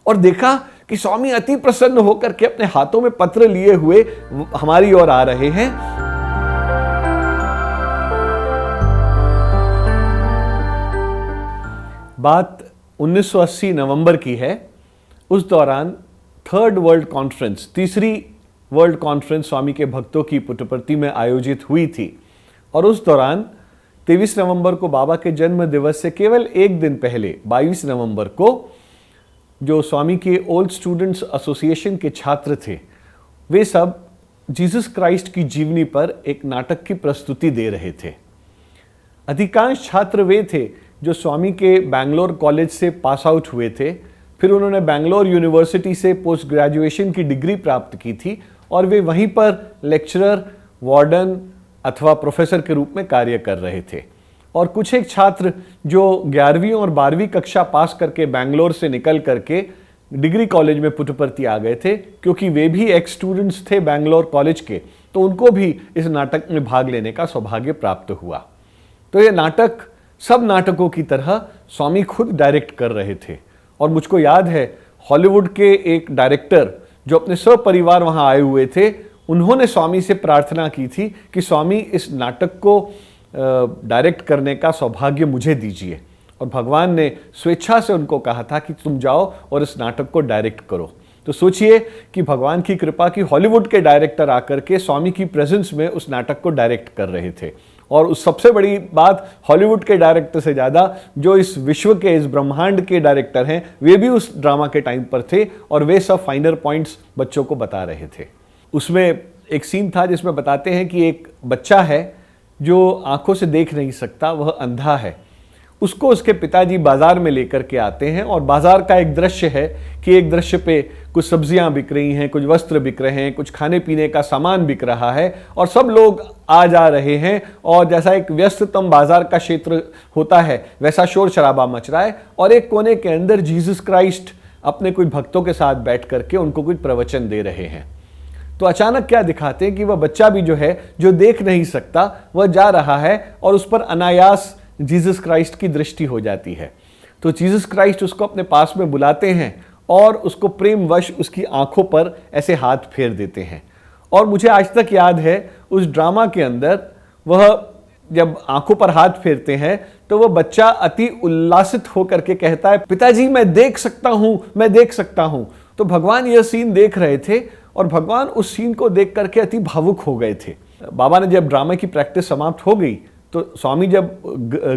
और देखा कि स्वामी अति प्रसन्न होकर के अपने हाथों में पत्र लिए हुए हमारी ओर आ रहे हैं। बात 1980 नवंबर की है। उस दौरान थर्ड वर्ल्ड कॉन्फ्रेंस, तीसरी वर्ल्ड कॉन्फ्रेंस स्वामी के भक्तों की पुट्टपर्ती में आयोजित हुई थी। और उस दौरान 23 नवंबर को बाबा के जन्म दिवस से केवल एक दिन पहले 22 नवंबर को जो स्वामी के ओल्ड स्टूडेंट्स एसोसिएशन के छात्र थे, वे सब जीसस क्राइस्ट की जीवनी पर एक नाटक की प्रस्तुति दे रहे थे। अधिकांश छात्र वे थे जो स्वामी के बैंगलोर कॉलेज से पास आउट हुए थे, फिर उन्होंने बैंगलोर यूनिवर्सिटी से पोस्ट ग्रेजुएशन की डिग्री प्राप्त की थी और वे वहीं पर लेक्चरर, वार्डन अथवा प्रोफेसर के रूप में कार्य कर रहे थे। और कुछ एक छात्र जो 11वीं और 12वीं कक्षा पास करके बैंगलोर से निकल करके डिग्री कॉलेज में पुट्टपर्ती आ गए थे, क्योंकि वे भी एक्स स्टूडेंट्स थे बैंगलोर कॉलेज के, तो उनको भी इस नाटक में भाग लेने का सौभाग्य प्राप्त हुआ। तो ये नाटक सब नाटकों की तरह स्वामी खुद डायरेक्ट कर रहे थे। और मुझको याद है हॉलीवुड के एक डायरेक्टर जो अपने सपरिवार वहां आए हुए थे, उन्होंने स्वामी से प्रार्थना की थी कि स्वामी इस नाटक को डायरेक्ट करने का सौभाग्य मुझे दीजिए। और भगवान ने स्वेच्छा से उनको कहा था कि तुम जाओ और इस नाटक को डायरेक्ट करो। तो सोचिए कि भगवान की कृपा की हॉलीवुड के डायरेक्टर आकर के स्वामी की प्रेजेंस में उस नाटक को डायरेक्ट कर रहे थे। और उस सबसे बड़ी बात, हॉलीवुड के डायरेक्टर से ज़्यादा जो इस विश्व के, इस ब्रह्मांड के डायरेक्टर हैं, वे भी उस ड्रामा के टाइम पर थे और वे सब फाइनर पॉइंट्स बच्चों को बता रहे थे। उसमें एक सीन था जिसमें बताते हैं कि एक बच्चा है जो आंखों से देख नहीं सकता, वह अंधा है। उसको उसके पिताजी बाजार में लेकर के आते हैं और बाजार का एक दृश्य है कि एक दृश्य पे कुछ सब्जियां बिक रही हैं, कुछ वस्त्र बिक रहे हैं, कुछ खाने पीने का सामान बिक रहा है और सब लोग आ जा रहे हैं। और जैसा एक व्यस्ततम बाजार का क्षेत्र होता है वैसा शोर शराबा मच रहा है। और एक कोने के अंदर जीसस क्राइस्ट अपने कुछ भक्तों के साथ बैठ करके उनको कुछ प्रवचन दे रहे हैं। तो अचानक क्या दिखाते हैं कि वह बच्चा भी जो है, जो देख नहीं सकता, वह जा रहा है और उस पर अनायास जीसस क्राइस्ट की दृष्टि हो जाती है। तो जीसस क्राइस्ट उसको अपने पास में बुलाते हैं और उसको प्रेमवश उसकी आंखों पर ऐसे हाथ फेर देते हैं। और मुझे आज तक याद है उस ड्रामा के अंदर वह जब आंखों पर हाथ फेरते हैं तो वह बच्चा अति उल्लासित होकर के कहता है, पिताजी मैं देख सकता हूं, मैं देख सकता हूं। तो भगवान यह सीन देख रहे थे और भगवान उस सीन को देख करके अति भावुक हो गए थे। बाबा ने जब ड्रामा की प्रैक्टिस समाप्त हो गई तो स्वामी जब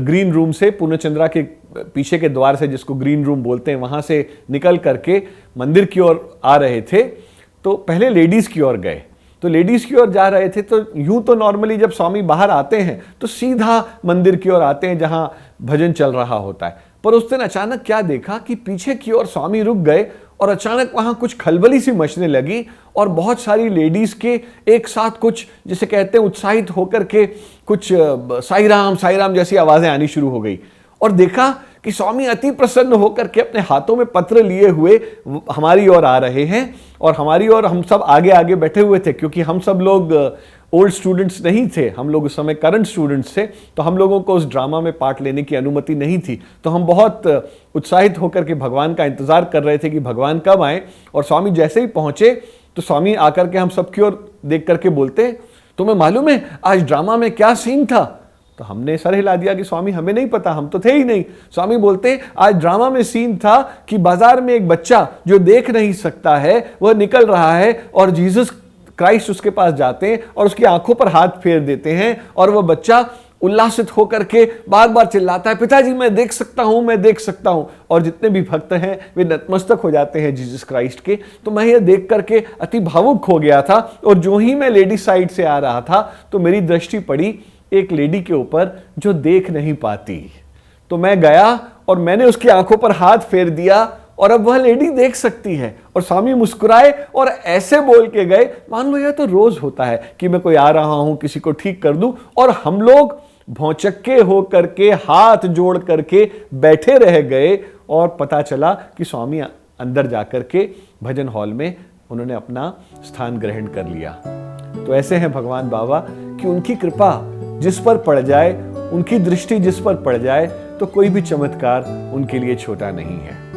ग्रीन रूम से, पूर्णचंद्रा के पीछे के द्वार से जिसको ग्रीन रूम बोलते हैं, वहां से निकल करके मंदिर की ओर आ रहे थे, तो पहले लेडीज की ओर गए। तो लेडीज की ओर जा रहे थे तो यूं तो नॉर्मली जब स्वामी बाहर आते हैं तो सीधा मंदिर की ओर आते हैं जहां भजन चल रहा होता है। पर उस दिन अचानक क्या देखा कि पीछे की ओर स्वामी रुक गए और अचानक वहां कुछ खलबली सी मचने लगी और बहुत सारी लेडीज के एक साथ कुछ, जिसे कहते हैं उत्साहित होकर के कुछ साई राम जैसी आवाजें आनी शुरू हो गई। और देखा कि स्वामी अति प्रसन्न होकर के अपने हाथों में पत्र लिए हुए हमारी ओर आ रहे हैं और हमारी ओर हम सब आगे आगे बैठे हुए थे, क्योंकि हम सब लोग ओल्ड स्टूडेंट्स नहीं थे, हम लोग उस समय करंट स्टूडेंट्स थे, तो हम लोगों को उस ड्रामा में पार्ट लेने की अनुमति नहीं थी। तो हम बहुत उत्साहित होकर के भगवान का इंतजार कर रहे थे कि भगवान कब आए। और स्वामी जैसे ही पहुंचे तो स्वामी आकर के हम सबकी ओर देख करके बोलते, तुम्हें मालूम है आज ड्रामा में क्या सीन था? तो हमने सर हिला दिया कि स्वामी हमें नहीं पता, हम तो थे ही नहीं। स्वामी बोलते, आज ड्रामा में सीन था कि बाजार में एक बच्चा जो देख नहीं सकता है वह निकल रहा है और जीसस क्राइस्ट उसके पास जाते हैं और उसकी आंखों पर हाथ फेर देते हैं और वह बच्चा उल्लासित होकर के बार बार चिल्लाता है, पिताजी मैं देख सकता हूं, मैं देख सकता हूं। और जितने भी भक्त हैं वे नतमस्तक हो जाते हैं जीसस क्राइस्ट के। तो मैं ये देख करके अति भावुक हो गया था। और जो ही मैं लेडी साइड से आ रहा था तो मेरी दृष्टि पड़ी एक लेडी के ऊपर जो देख नहीं पाती। तो मैं गया और मैंने उसकी आंखों पर हाथ फेर दिया और अब वह लेडी देख सकती है। और स्वामी मुस्कुराए और ऐसे बोल के गए, मान लो यह तो रोज होता है कि मैं कोई आ रहा हूं, किसी को ठीक कर दूं। और हम लोग भौचक्के हो करके हाथ जोड़ करके बैठे रह गए और पता चला कि स्वामी अंदर जाकर के भजन हॉल में उन्होंने अपना स्थान ग्रहण कर लिया। तो ऐसे हैं भगवान बाबा कि उनकी कृपा जिस पर पड़ जाए, उनकी दृष्टि जिस पर पड़ जाए, तो कोई भी चमत्कार उनके लिए छोटा नहीं है।